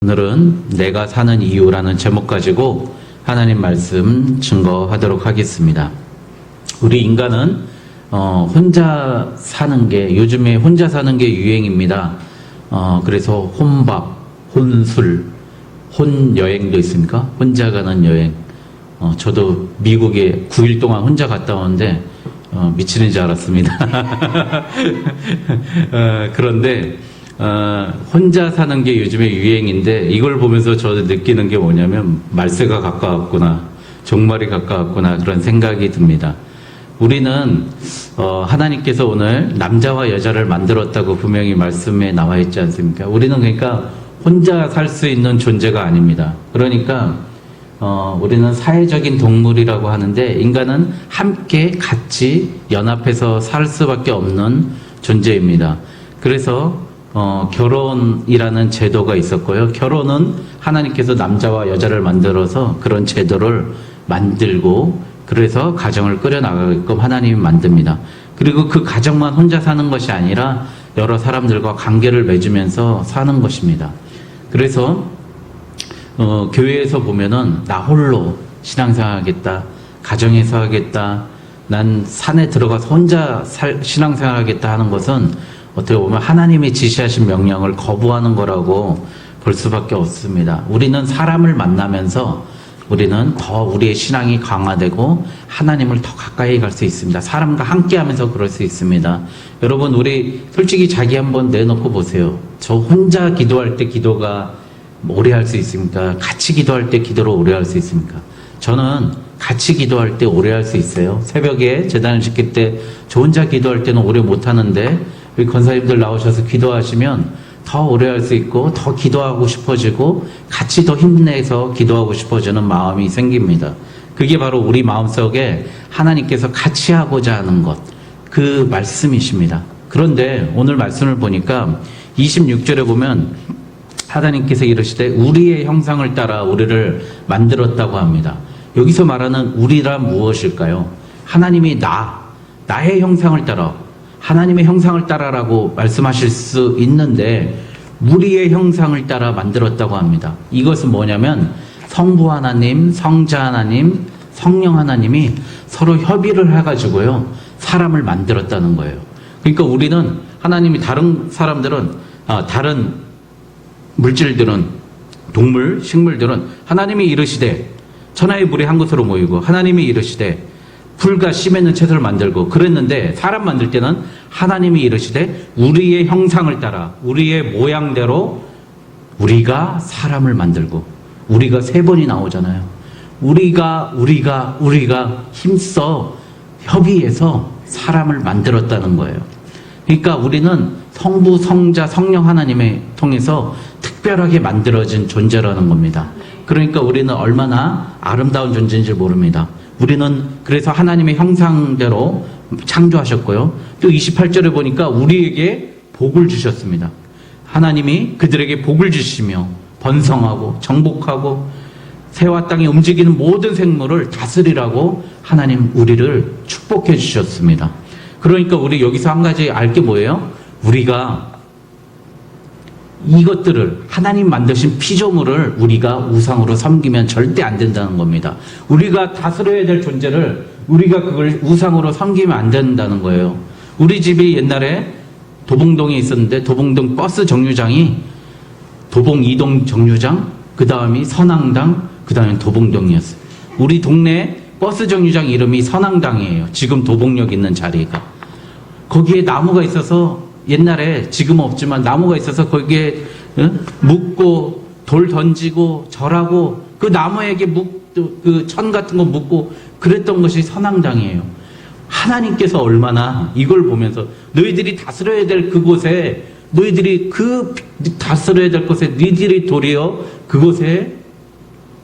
오늘은 내가 사는 이유라는 제목 가지고 하나님 말씀 증거하도록 하겠습니다. 우리 인간은 혼자 사는 게 요즘에 혼자 사는 게 유행입니다. 그래서 혼밥, 혼술, 혼여행도 있습니까? 혼자 가는 여행. 저도 미국에 9일 동안 혼자 갔다 오는데 미치는 줄 알았습니다. 그런데 혼자 사는 게 요즘에 유행인데 이걸 보면서 저도 느끼는 게 뭐냐면 말세가 가까웠구나, 종말이 가까웠구나 그런 생각이 듭니다. 우리는 하나님께서 오늘 남자와 여자를 만들었다고 분명히 말씀에 나와 있지 않습니까? 우리는 그러니까 혼자 살 수 있는 존재가 아닙니다. 그러니까 우리는 사회적인 동물이라고 하는데 인간은 함께 같이 연합해서 살 수밖에 없는 존재입니다. 그래서 결혼이라는 제도가 있었고요. 결혼은 하나님께서 남자와 여자를 만들어서 그런 제도를 만들고 그래서 가정을 꾸려나가게끔 하나님이 만듭니다. 그리고 그 가정만 혼자 사는 것이 아니라 여러 사람들과 관계를 맺으면서 사는 것입니다. 그래서 교회에서 보면은 나 홀로 신앙생활하겠다, 가정에서 하겠다, 난 산에 들어가서 혼자 신앙생활하겠다 하는 것은 어떻게 보면 하나님이 지시하신 명령을 거부하는 거라고 볼 수밖에 없습니다. 우리는 사람을 만나면서 우리는 더 우리의 신앙이 강화되고 하나님을 더 가까이 갈 수 있습니다. 사람과 함께 하면서 그럴 수 있습니다. 여러분, 우리 솔직히 자기 한번 내놓고 보세요. 저 혼자 기도할 때 기도가 오래 할 수 있습니까? 같이 기도할 때 기도를 오래 할 수 있습니까? 저는 같이 기도할 때 오래 할 수 있어요. 새벽에 제단을 지킬 때 저 혼자 기도할 때는 오래 못 하는데 우리 권사님들 나오셔서 기도하시면 더 오래 할 수 있고 더 기도하고 싶어지고 같이 더 힘내서 기도하고 싶어지는 마음이 생깁니다. 그게 바로 우리 마음속에 하나님께서 같이 하고자 하는 것, 그 말씀이십니다. 그런데 오늘 말씀을 보니까 26절에 보면 하나님께서 이르시되 우리의 형상을 따라 우리를 만들었다고 합니다. 여기서 말하는 우리란 무엇일까요? 하나님이 나의 형상을 따라, 하나님의 형상을 따라라고 말씀하실 수 있는데 우리의 형상을 따라 만들었다고 합니다. 이것은 뭐냐면 성부 하나님, 성자 하나님, 성령 하나님이 서로 협의를 해가지고요 사람을 만들었다는 거예요. 그러니까 우리는 하나님이 다른 사람들은 다른 물질들은 동물, 식물들은 하나님이 이르시되 천하의 물이 한 곳으로 모이고 하나님이 이르시되 풀과 씨 맺는 채소를 만들고 그랬는데 사람 만들 때는 하나님이 이르시되 우리의 형상을 따라 우리의 모양대로 우리가 사람을 만들고 우리가 세 번이 나오잖아요. 우리가 힘써 협의해서 사람을 만들었다는 거예요. 그러니까 우리는 성부, 성자, 성령 하나님을 통해서 특별하게 만들어진 존재라는 겁니다. 그러니까 우리는 얼마나 아름다운 존재인지 모릅니다. 우리는 그래서 하나님의 형상대로 창조하셨고요. 또 28절에 보니까 우리에게 복을 주셨습니다. 하나님이 그들에게 복을 주시며 번성하고 정복하고 새와 땅에 움직이는 모든 생물을 다스리라고 하나님 우리를 축복해 주셨습니다. 그러니까 우리 여기서 한 가지 알 게 뭐예요? 우리가 이것들을 하나님 만드신 피조물을 우리가 우상으로 섬기면 절대 안 된다는 겁니다. 우리가 다스려야 될 존재를 우리가 그걸 우상으로 섬기면 안 된다는 거예요. 우리 집이 옛날에 도봉동에 있었는데 도봉동 버스 정류장이 도봉 2동 정류장, 그 다음이 선앙당, 그 다음에 도봉동이었어요. 우리 동네 버스 정류장 이름이 선앙당이에요. 지금 도봉역 있는 자리가. 거기에 나무가 있어서 옛날에 지금은 없지만 나무가 있어서 거기에 묻고 돌 던지고 절하고 그 나무에게 그 천 같은 거 묻고 그랬던 것이 선앙당이에요. 하나님께서 얼마나 이걸 보면서 너희들이 다스려야 될 그곳에 너희들이 그 다스려야 될 곳에 너희들이 도리어 그곳에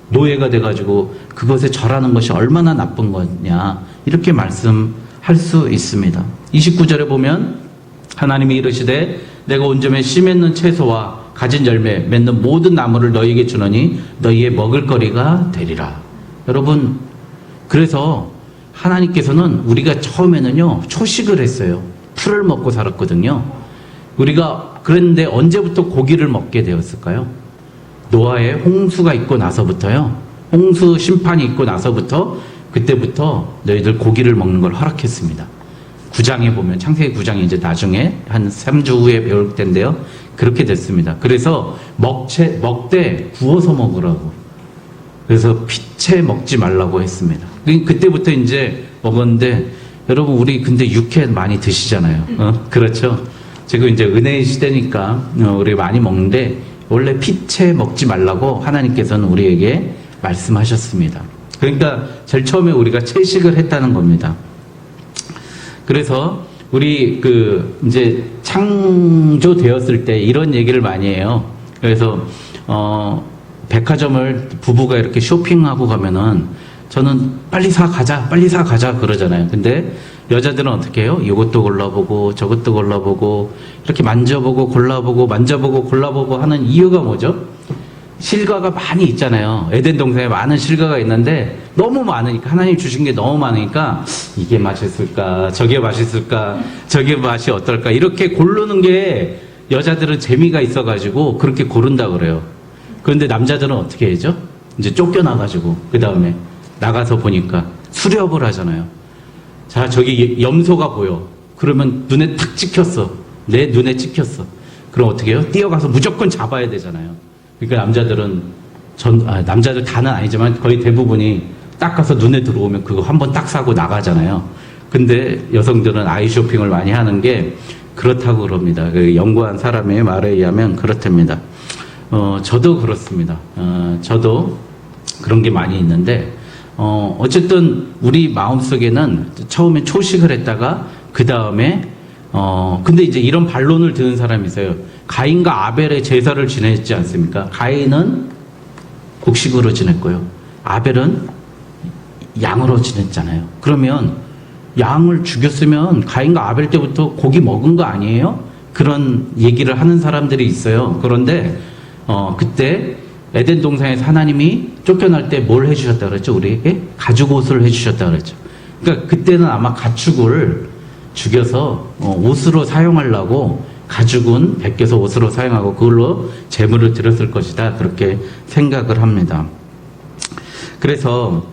노예가 돼가지고 그것에 절하는 것이 얼마나 나쁜 거냐 이렇게 말씀할 수 있습니다. 29절에 보면 하나님이 이르시되 내가 온전히 씨 맺는 채소와 가진 열매 맺는 모든 나무를 너희에게 주노니 너희의 먹을거리가 되리라. 여러분, 그래서 하나님께서는 우리가 처음에는요 초식을 했어요. 풀을 먹고 살았거든요. 우리가 그랬는데 언제부터 고기를 먹게 되었을까요? 노아의 홍수가 있고 나서부터요. 홍수 심판이 있고 나서부터 그때부터 너희들 고기를 먹는 걸 허락했습니다. 9장에 보면 창세기 9장에 이제 나중에 한 3주 후에 배울 텐데요. 그렇게 됐습니다. 그래서 먹되 구워서 먹으라고. 그래서 피채 먹지 말라고 했습니다. 그때부터 이제 먹었는데 여러분 우리 근데 육회 많이 드시잖아요. 그렇죠? 지금 이제 은혜의 시대니까 우리 많이 먹는데 원래 피채 먹지 말라고 하나님께서는 우리에게 말씀하셨습니다. 그러니까 제일 처음에 우리가 채식을 했다는 겁니다. 그래서 우리 이제 창조되었을 때 이런 얘기를 많이 해요. 그래서 백화점을 부부가 이렇게 쇼핑하고 가면은 저는 빨리 사 가자 그러잖아요. 근데 여자들은 어떻게 해요? 이것도 골라보고 저것도 골라보고 이렇게 만져보고 골라보고 만져보고 골라보고 하는 이유가 뭐죠? 실과가 많이 있잖아요. 에덴 동산에 많은 실과가 있는데 너무 많으니까 하나님 주신 게 너무 많으니까 이게 맛있을까 저게 맛있을까 저게 맛이 어떨까 이렇게 고르는 게 여자들은 재미가 있어가지고 그렇게 고른다 그래요. 그런데 남자들은 어떻게 하죠? 이제 쫓겨나가지고 그 다음에 나가서 보니까 수렵을 하잖아요. 자 저기 염소가 보여. 그러면 눈에 탁 찍혔어. 내 눈에 찍혔어. 그럼 어떻게 해요? 뛰어가서 무조건 잡아야 되잖아요. 그러니까 남자들은 남자들 다는 아니지만 거의 대부분이 딱 가서 눈에 들어오면 그거 한번 딱 사고 나가잖아요. 근데 여성들은 아이 쇼핑을 많이 하는 게 그렇다고 그럽니다. 그 연구한 사람의 말에 의하면 그렇답니다. 저도 그렇습니다. 저도 그런 게 많이 있는데 어쨌든 우리 마음속에는 처음에 초식을 했다가 그 다음에 근데 이제 이런 반론을 드는 사람이 있어요. 가인과 아벨의 제사를 지냈지 않습니까? 가인은 곡식으로 지냈고요. 아벨은 양으로 지냈잖아요. 그러면 양을 죽였으면 가인과 아벨 때부터 고기 먹은 거 아니에요? 그런 얘기를 하는 사람들이 있어요. 그런데 그때 에덴 동산에서 하나님이 쫓겨날 때 뭘 해주셨다 그랬죠? 우리에게 가죽 옷을 해주셨다 그랬죠. 그러니까 그때는 아마 가축을 죽여서 옷으로 사용하려고 가죽은 벗겨서 옷으로 사용하고 그걸로 제물을 드렸을 것이다. 그렇게 생각을 합니다. 그래서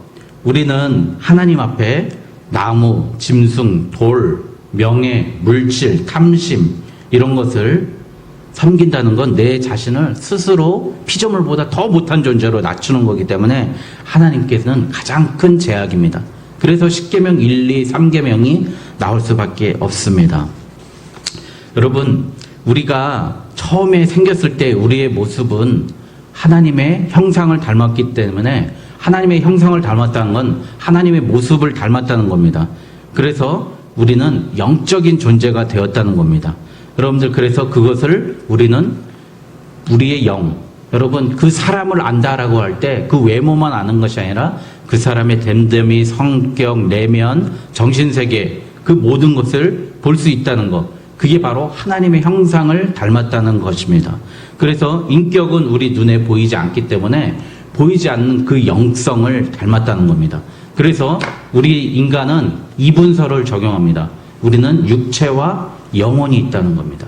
우리는 하나님 앞에 나무, 짐승, 돌, 명예, 물질, 탐심 이런 것을 섬긴다는 건 내 자신을 스스로 피조물보다 더 못한 존재로 낮추는 거기 때문에 하나님께서는 가장 큰 제약입니다. 그래서 10계명 1, 2, 3계명이 나올 수밖에 없습니다. 여러분, 우리가 처음에 생겼을 때 우리의 모습은 하나님의 형상을 닮았기 때문에 하나님의 형상을 닮았다는 건 하나님의 모습을 닮았다는 겁니다. 그래서 우리는 영적인 존재가 되었다는 겁니다. 여러분들, 그래서 그것을 우리는 우리의 영, 여러분 그 사람을 안다라고 할 때 그 외모만 아는 것이 아니라 그 사람의 됨됨이, 성격, 내면, 정신세계 그 모든 것을 볼 수 있다는 것, 그게 바로 하나님의 형상을 닮았다는 것입니다. 그래서 인격은 우리 눈에 보이지 않기 때문에 보이지 않는 그 영성을 닮았다는 겁니다. 그래서 우리 인간은 이분설을 적용합니다. 우리는 육체와 영혼이 있다는 겁니다.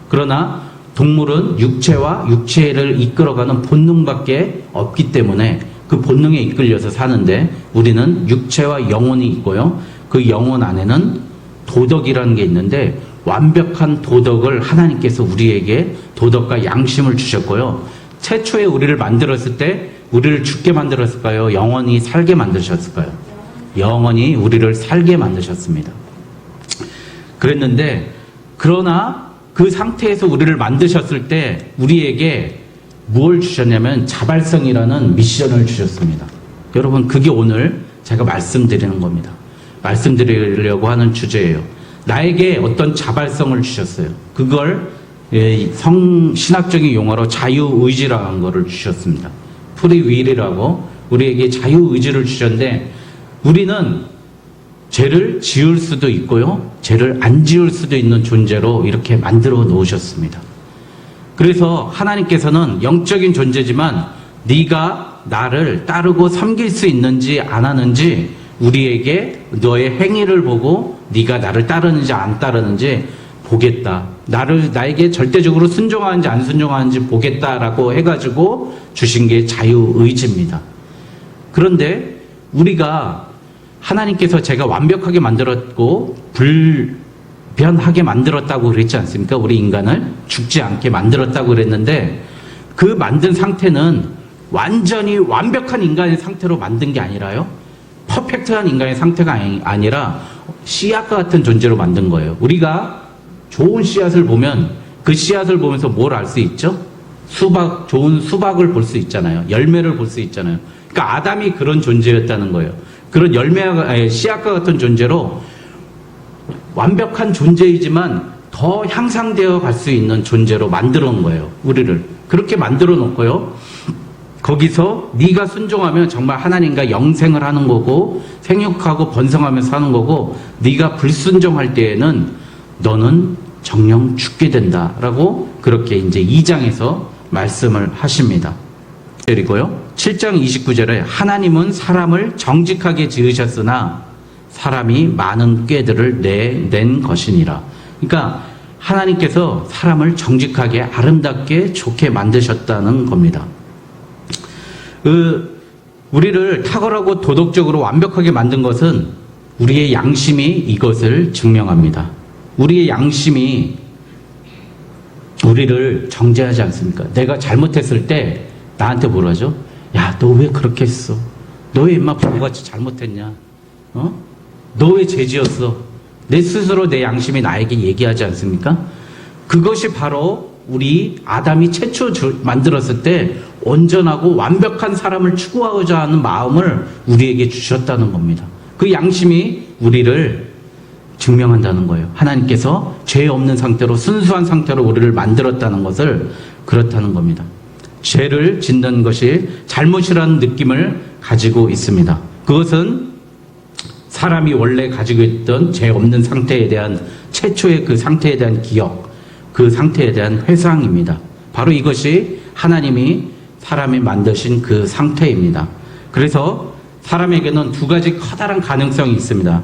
그러나 동물은 육체와 육체를 이끌어가는 본능밖에 없기 때문에 그 본능에 이끌려서 사는데 우리는 육체와 영혼이 있고요. 그 영혼 안에는 도덕이라는 게 있는데 완벽한 도덕을 하나님께서 우리에게 도덕과 양심을 주셨고요. 최초에 우리를 만들었을 때 우리를 죽게 만들었을까요? 영원히 살게 만드셨을까요? 영원히 우리를 살게 만드셨습니다. 그랬는데 그러나 그 상태에서 우리를 만드셨을 때 우리에게 무엇을 주셨냐면 자발성이라는 미션을 주셨습니다. 여러분, 그게 오늘 제가 말씀드리는 겁니다. 말씀드리려고 하는 주제예요. 나에게 어떤 자발성을 주셨어요. 그걸 신학적인 용어로 자유의지라는 거를 주셨습니다. 프리윌이라고 우리에게 자유의지를 주셨는데 우리는 죄를 지을 수도 있고요. 죄를 안 지을 수도 있는 존재로 이렇게 만들어 놓으셨습니다. 그래서 하나님께서는 영적인 존재지만 네가 나를 따르고 섬길 수 있는지 안 하는지 우리에게 너의 행위를 보고 네가 나를 따르는지 안 따르는지 보겠다. 나에게 절대적으로 순종하는지 안 순종하는지 보겠다라고 해가지고 주신 게 자유의지입니다. 그런데 우리가 하나님께서 제가 완벽하게 만들었고 불변하게 만들었다고 그랬지 않습니까? 우리 인간을 죽지 않게 만들었다고 그랬는데 그 만든 상태는 완전히 완벽한 인간의 상태로 만든 게 아니라요. 퍼펙트한 인간의 상태가 아니라 씨앗과 같은 존재로 만든 거예요. 우리가 좋은 씨앗을 보면 그 씨앗을 보면서 뭘 알 수 있죠? 좋은 수박을 볼 수 있잖아요. 열매를 볼 수 있잖아요. 그러니까 아담이 그런 존재였다는 거예요. 그런 씨앗과 같은 존재로 완벽한 존재이지만 더 향상되어 갈 수 있는 존재로 만들어 놓은 거예요. 우리를. 그렇게 만들어 놓고요. 거기서 네가 순종하면 정말 하나님과 영생을 하는 거고 생육하고 번성하면서 사는 거고 네가 불순종할 때에는 너는 정령 죽게 된다라고 그렇게 이제 2장에서 말씀을 하십니다. 그리고요. 7장 29절에 하나님은 사람을 정직하게 지으셨으나 사람이 많은 꾀들을 낸 것이니라. 그러니까 하나님께서 사람을 정직하게 아름답게 좋게 만드셨다는 겁니다. 우리를 탁월하고 도덕적으로 완벽하게 만든 것은 우리의 양심이 이것을 증명합니다. 우리의 양심이 우리를 정죄하지 않습니까? 내가 잘못했을 때 나한테 뭐라 하죠? 야, 너 왜 그렇게 했어? 너 왜 인마 바보같이 잘못했냐? 너 왜 죄지었어? 내 스스로 내 양심이 나에게 얘기하지 않습니까? 그것이 바로 우리 아담이 최초 만들었을 때 온전하고 완벽한 사람을 추구하고자 하는 마음을 우리에게 주셨다는 겁니다. 그 양심이 우리를 증명한다는 거예요. 하나님께서 죄 없는 상태로 순수한 상태로 우리를 만들었다는 것을 그렇다는 겁니다. 죄를 짓는 것이 잘못이라는 느낌을 가지고 있습니다. 그것은 사람이 원래 가지고 있던 죄 없는 상태에 대한 최초의 그 상태에 대한 기억, 그 상태에 대한 회상입니다. 바로 이것이 하나님이 사람이 만드신 그 상태입니다. 그래서 사람에게는 두 가지 커다란 가능성이 있습니다.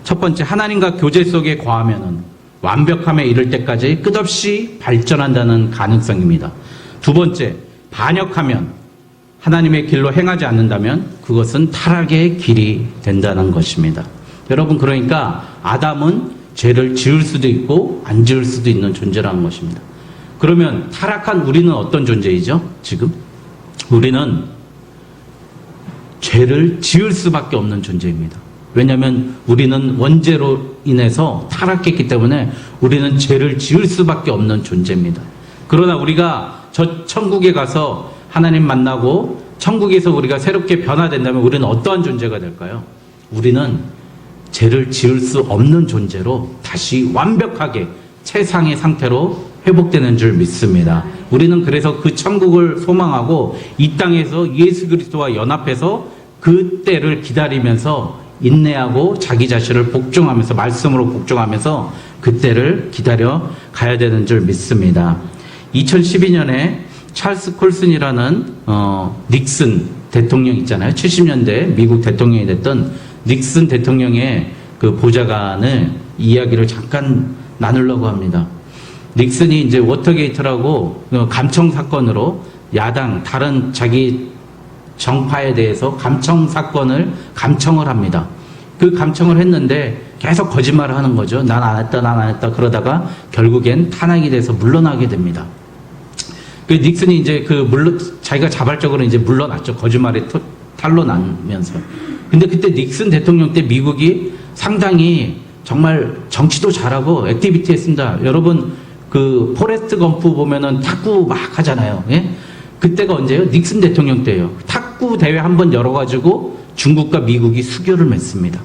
첫 번째, 하나님과 교제 속에 거하면은 완벽함에 이를 때까지 끝없이 발전한다는 가능성입니다. 두 번째, 반역하면 하나님의 길로 행하지 않는다면 그것은 타락의 길이 된다는 것입니다. 여러분, 그러니까 아담은 죄를 지을 수도 있고 안 지을 수도 있는 존재라는 것입니다. 그러면 타락한 우리는 어떤 존재이죠? 지금 우리는 죄를 지을 수밖에 없는 존재입니다. 왜냐하면 우리는 원죄로 인해서 타락했기 때문에 우리는 죄를 지을 수밖에 없는 존재입니다. 그러나 우리가 저 천국에 가서 하나님 만나고 천국에서 우리가 새롭게 변화된다면 우리는 어떠한 존재가 될까요? 우리는 죄를 지을 수 없는 존재로 다시 완벽하게 최상의 상태로 회복되는 줄 믿습니다. 우리는 그래서 그 천국을 소망하고 이 땅에서 예수 그리스도와 연합해서 그 때를 기다리면서 인내하고 자기 자신을 복종하면서 말씀으로 복종하면서 그 때를 기다려 가야 되는 줄 믿습니다. 2012년에 찰스 콜슨이라는 닉슨 대통령 있잖아요. 70년대 미국 대통령이 됐던 닉슨 대통령의 그 보좌관의 이야기를 잠깐 나누려고 합니다. 닉슨이 이제 워터게이트라고 감청 사건으로 야당 다른 자기 정파에 대해서 감청 사건을 감청을 합니다. 그 감청을 했는데 계속 거짓말을 하는 거죠. 난 안 했다, 난 안 했다. 그러다가 결국엔 탄핵이 돼서 물러나게 됩니다. 그 닉슨이 이제 자기가 자발적으로 이제 물러났죠. 거짓말에 탈로 나면서. 근데 그때 닉슨 대통령 때 미국이 상당히 정말 정치도 잘하고 액티비티 했습니다. 여러분, 그 포레스트 검프 보면은 탁구 막 하잖아요. 예? 그때가 언제예요? 닉슨 대통령 때예요. 탁구 대회 한번 열어가지고 중국과 미국이 수교를 맺습니다.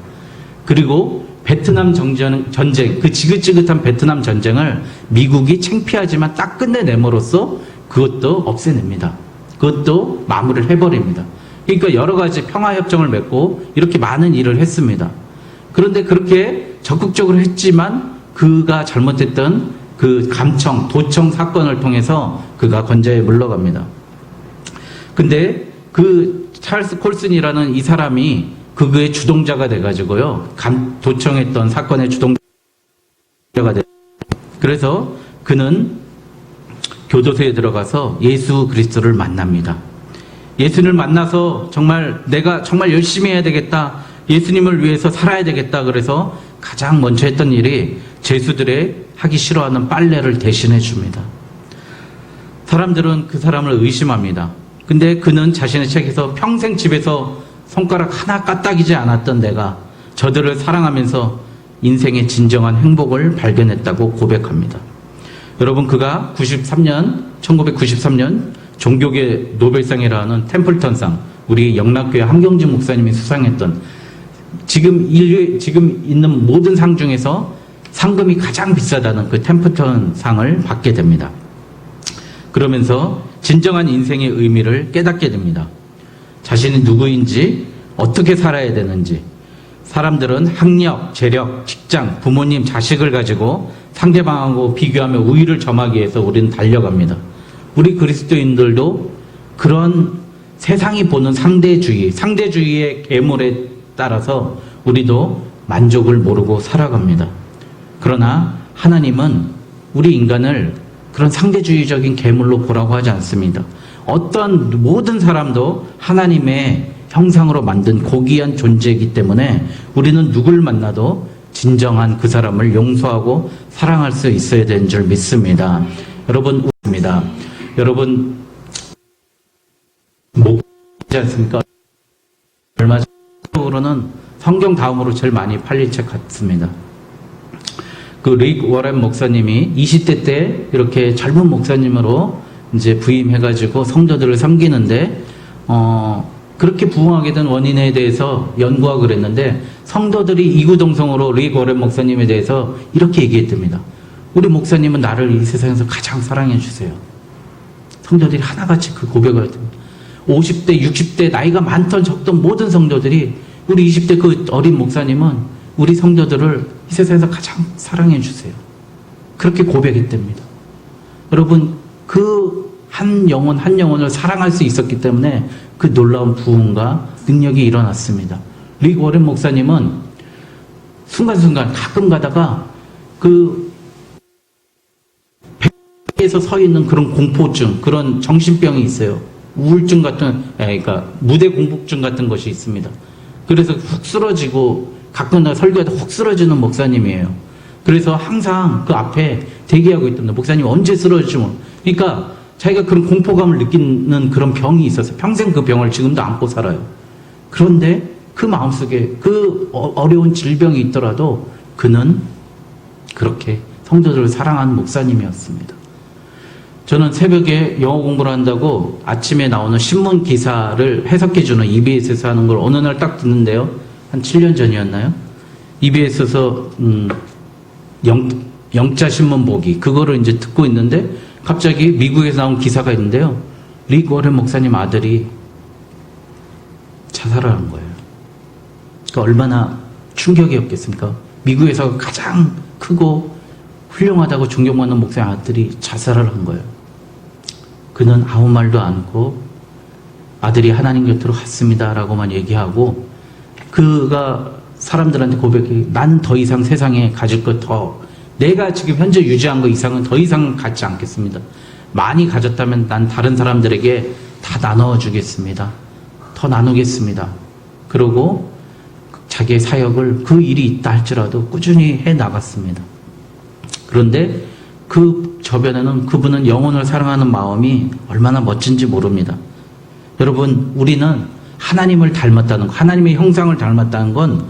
그리고 베트남 전쟁, 그 지긋지긋한 베트남 전쟁을 미국이 창피하지만 딱 끝내냄으로써 그것도 없애냅니다. 그것도 마무리를 해버립니다. 그러니까 여러 가지 평화협정을 맺고 이렇게 많은 일을 했습니다. 그런데 그렇게 적극적으로 했지만 그가 잘못했던 그 감청, 도청 사건을 통해서 그가 권좌에 물러갑니다. 근데 그 찰스 콜슨이라는 이 사람이 그의 주동자가 돼가지고요. 도청했던 사건의 주동자가 돼. 그래서 그는 교도소에 들어가서 예수 그리스도를 만납니다. 예수님을 만나서 정말 내가 정말 열심히 해야 되겠다. 예수님을 위해서 살아야 되겠다. 그래서 가장 먼저 했던 일이 죄수들의 하기 싫어하는 빨래를 대신해 줍니다. 사람들은 그 사람을 의심합니다. 근데 그는 자신의 책에서 평생 집에서 손가락 하나 까딱이지 않았던 내가 저들을 사랑하면서 인생의 진정한 행복을 발견했다고 고백합니다. 여러분, 그가 1993년 종교계 노벨상이라는 템플턴상, 우리 영락교회 한경진 목사님이 수상했던 지금 있는 모든 상 중에서 상금이 가장 비싸다는 그 템플턴 상을 받게 됩니다. 그러면서 진정한 인생의 의미를 깨닫게 됩니다. 자신이 누구인지, 어떻게 살아야 되는지. 사람들은 학력, 재력, 직장, 부모님, 자식을 가지고 상대방하고 비교하며 우위를 점하기 위해서 우리는 달려갑니다. 우리 그리스도인들도 그런 세상이 보는 상대주의의 계물에 따라서 우리도 만족을 모르고 살아갑니다. 그러나 하나님은 우리 인간을 그런 상대주의적인 계물로 보라고 하지 않습니다. 어떤 모든 사람도 하나님의 형상으로 만든 고귀한 존재이기 때문에 우리는 누굴 만나도 진정한 그 사람을 용서하고 사랑할 수 있어야 되는 줄 믿습니다. 여러분, 목이지 않습니까? 얼마 전으로는 성경 다음으로 제일 많이 팔릴 책 같습니다. 그 릭 워렌 목사님이 20대 때 이렇게 젊은 목사님으로 이제 부임해가지고 성도들을 섬기는데, 그렇게 부흥하게 된 원인에 대해서 연구하고 그랬는데, 성도들이 이구동성으로 릭 워렌 목사님에 대해서 이렇게 얘기했답니다. 우리 목사님은 나를 이 세상에서 가장 사랑해 주세요. 성도들이 하나같이 그 고백을 했답니다. 50대, 60대, 나이가 많던 적던 모든 성도들이 우리 20대 그 어린 목사님은 우리 성도들을 이 세상에서 가장 사랑해 주세요. 그렇게 고백했답니다. 여러분, 그 한 영혼을 사랑할 수 있었기 때문에 그 놀라운 부흥과 능력이 일어났습니다. 릭 워렌 목사님은 순간순간 가끔 가다가 그 백에서 서 있는 그런 공포증, 그런 정신병이 있어요. 우울증 같은, 그러니까 무대 공포증 같은 것이 있습니다. 그래서 훅 쓰러지고 가끔 설교하다 훅 쓰러지는 목사님이에요. 그래서 항상 그 앞에 대기하고 있답니다. 목사님 언제 쓰러질지 모르. 그러니까 자기가 그런 공포감을 느끼는 그런 병이 있어서 평생 그 병을 지금도 안고 살아요. 그런데 그 마음속에 그 어려운 질병이 있더라도 그는 그렇게 성도들을 사랑하는 목사님이었습니다. 저는 새벽에 영어 공부를 한다고 아침에 나오는 신문 기사를 해석해주는 EBS에서 하는 걸 어느 날 딱 듣는데요. 한 7년 전이었나요? EBS에서 영자 신문 보기, 그거를 이제 듣고 있는데 갑자기 미국에서 나온 기사가 있는데요. 릭 워렌 목사님 아들이 자살을 한 거예요. 그러니까 얼마나 충격이었겠습니까? 미국에서 가장 크고 훌륭하다고 존경받는 목사님 아들이 자살을 한 거예요. 그는 아무 말도 않고 아들이 하나님 곁으로 갔습니다 라고만 얘기하고, 그가 사람들한테 고백해, 난 더 이상 세상에 가질 것 내가 지금 현재 유지한 것 이상은 더 이상 갖지 않겠습니다. 많이 가졌다면 난 다른 사람들에게 다 나눠주겠습니다. 더 나누겠습니다. 그러고 자기의 사역을 그 일이 있다 할지라도 꾸준히 해 나갔습니다. 그런데 그 저변에는 그분은 영혼을 사랑하는 마음이 얼마나 멋진지 모릅니다. 여러분, 우리는 하나님을 닮았다는 것, 하나님의 형상을 닮았다는 건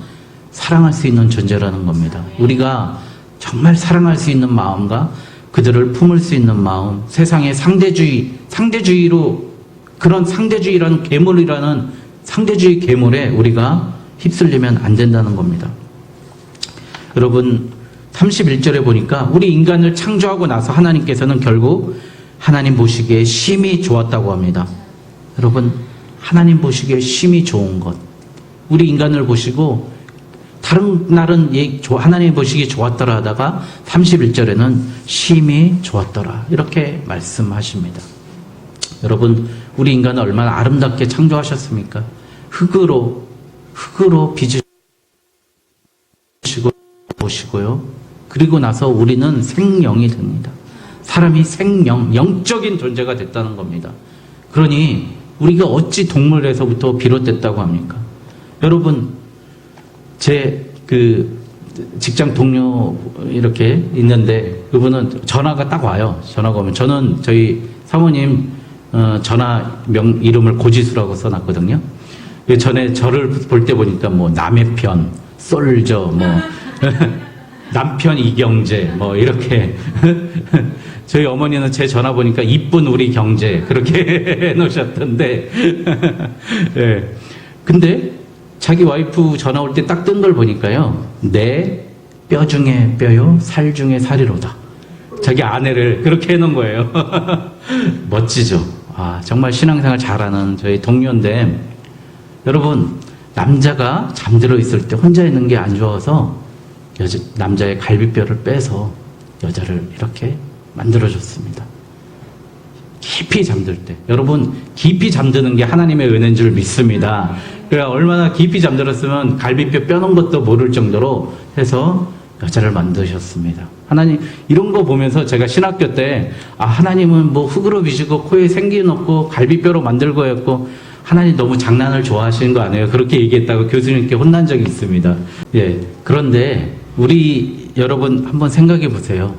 사랑할 수 있는 존재라는 겁니다. 우리가 정말 사랑할 수 있는 마음과 그들을 품을 수 있는 마음, 세상의 상대주의로 그런 상대주의라는 괴물이라는 상대주의 괴물에 우리가 휩쓸리면 안 된다는 겁니다. 여러분, 31절에 보니까 우리 인간을 창조하고 나서 하나님께서는 결국 하나님 보시기에 심히 좋았다고 합니다. 여러분, 하나님 보시기에 심히 좋은 것, 우리 인간을 보시고 다른 날은 하나님 보시기에 좋았더라 하다가 31절에는 심히 좋았더라 이렇게 말씀하십니다. 여러분, 우리 인간은 얼마나 아름답게 창조하셨습니까? 흙으로 빚으시고 보시고요. 그리고 나서 우리는 생명이 됩니다. 사람이 생명, 영적인 존재가 됐다는 겁니다. 그러니 우리가 어찌 동물에서부터 비롯됐다고 합니까? 여러분, 제 직장 동료 이렇게 있는데 그분은 전화가 딱 와요. 전화가 오면 저는 저희 사모님 전화 이름을 고지수라고 써놨거든요. 전에 저를 볼 때 보니까 뭐 남의 편, 솔저, 뭐 남편 이경재, 뭐 이렇게 저희 어머니는 제 전화 보니까 이쁜 우리 경제 그렇게 해놓으셨던데 네. 근데 자기 와이프 전화 올 때 딱 뜬 걸 보니까요, 내 뼈 중에 뼈요, 살 중에 살이로다. 자기 아내를 그렇게 해놓은 거예요. 멋지죠. 아, 정말 신앙생활 잘하는 저희 동료인데, 여러분, 남자가 잠들어 있을 때 혼자 있는 게 안 좋아서 남자의 갈비뼈를 빼서 여자를 이렇게 만들어줬습니다. 깊이 잠들 때. 여러분, 깊이 잠드는 게 하나님의 은혜인 줄 믿습니다. 그러니까 얼마나 깊이 잠들었으면 갈비뼈 빼놓은 것도 모를 정도로 해서 여자를 만드셨습니다. 하나님, 이런 거 보면서 제가 신학교 때, 아, 하나님은 뭐 흙으로 빚고 코에 생기 넣고 갈비뼈로 만들고 했고, 하나님 너무 장난을 좋아하시는 거 아니에요? 그렇게 얘기했다고 교수님께 혼난 적이 있습니다. 예. 그런데 우리 여러분 한번 생각해 보세요.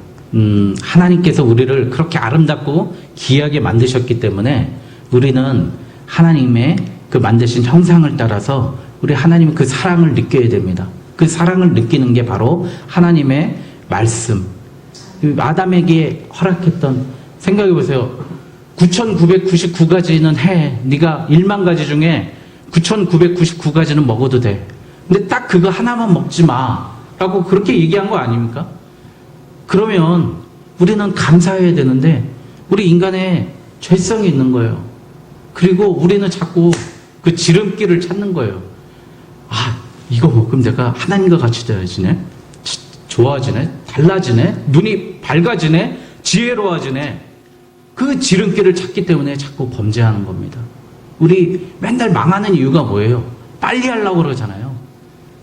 하나님께서 우리를 그렇게 아름답고 귀하게 만드셨기 때문에 우리는 하나님의 그 만드신 형상을 따라서 우리 하나님의 그 사랑을 느껴야 됩니다. 그 사랑을 느끼는 게 바로 하나님의 말씀. 아담에게 허락했던, 생각해 보세요. 9,999가지는 해. 네가 1만 가지 중에 9,999가지는 먹어도 돼. 근데 딱 그거 하나만 먹지 마. 라고 그렇게 얘기한 거 아닙니까? 그러면 우리는 감사해야 되는데 우리 인간의 죄성이 있는 거예요. 그리고 우리는 자꾸 그 지름길을 찾는 거예요. 아, 이거 먹으면 내가 하나님과 같이 되어지네, 좋아지네, 달라지네, 눈이 밝아지네, 지혜로워지네. 그 지름길을 찾기 때문에 자꾸 범죄하는 겁니다. 우리 맨날 망하는 이유가 뭐예요? 빨리 하려고 그러잖아요.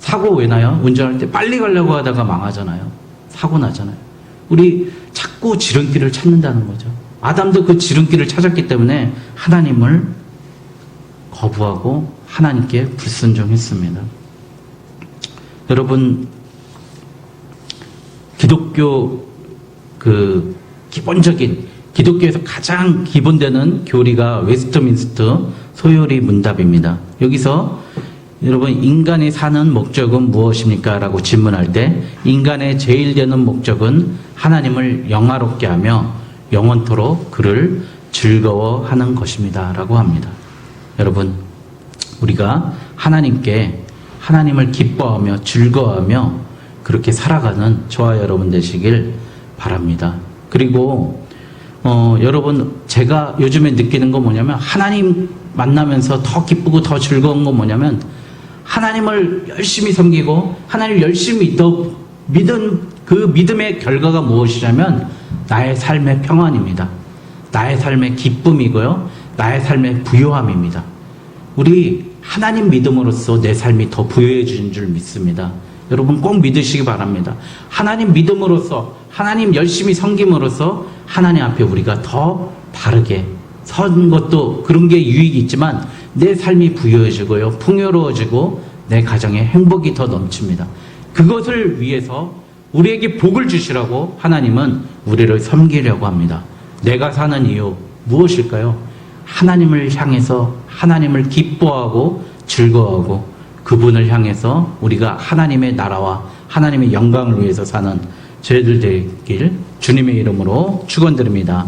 사고 왜 나요? 운전할 때 빨리 가려고 하다가 망하잖아요. 사고 나잖아요. 우리 자꾸 지름길을 찾는다는 거죠. 아담도 그 지름길을 찾았기 때문에 하나님을 거부하고 하나님께 불순종했습니다. 여러분, 기독교 기독교에서 가장 기본되는 교리가 웨스트민스터 소요리 문답입니다. 여기서 여러분, 인간이 사는 목적은 무엇입니까? 라고 질문할 때 인간의 제일 되는 목적은 하나님을 영화롭게 하며 영원토록 그를 즐거워하는 것입니다. 라고 합니다. 여러분, 우리가 하나님을 기뻐하며 즐거워하며 그렇게 살아가는 저와 여러분 되시길 바랍니다. 그리고 여러분, 제가 요즘에 느끼는 건 뭐냐면, 하나님 만나면서 더 기쁘고 더 즐거운 건 뭐냐면, 하나님을 열심히 섬기고 하나님을 열심히 더 믿은 그 믿음의 결과가 무엇이냐면 나의 삶의 평안입니다. 나의 삶의 기쁨이고요, 나의 삶의 부요함입니다. 우리 하나님 믿음으로써 내 삶이 더 부요해지는 줄 믿습니다. 여러분 꼭 믿으시기 바랍니다. 하나님 믿음으로써, 하나님 열심히 섬김으로써 하나님 앞에 우리가 더 바르게 선 것도 그런 게 유익이 있지만 내 삶이 부유해지고요, 풍요로워지고 내 가정에 행복이 더 넘칩니다. 그것을 위해서 우리에게 복을 주시라고 하나님은 우리를 섬기려고 합니다. 내가 사는 이유 무엇일까요? 하나님을 향해서 하나님을 기뻐하고 즐거워하고 그분을 향해서 우리가 하나님의 나라와 하나님의 영광을 위해서 사는 저희들 되길 주님의 이름으로 축원드립니다.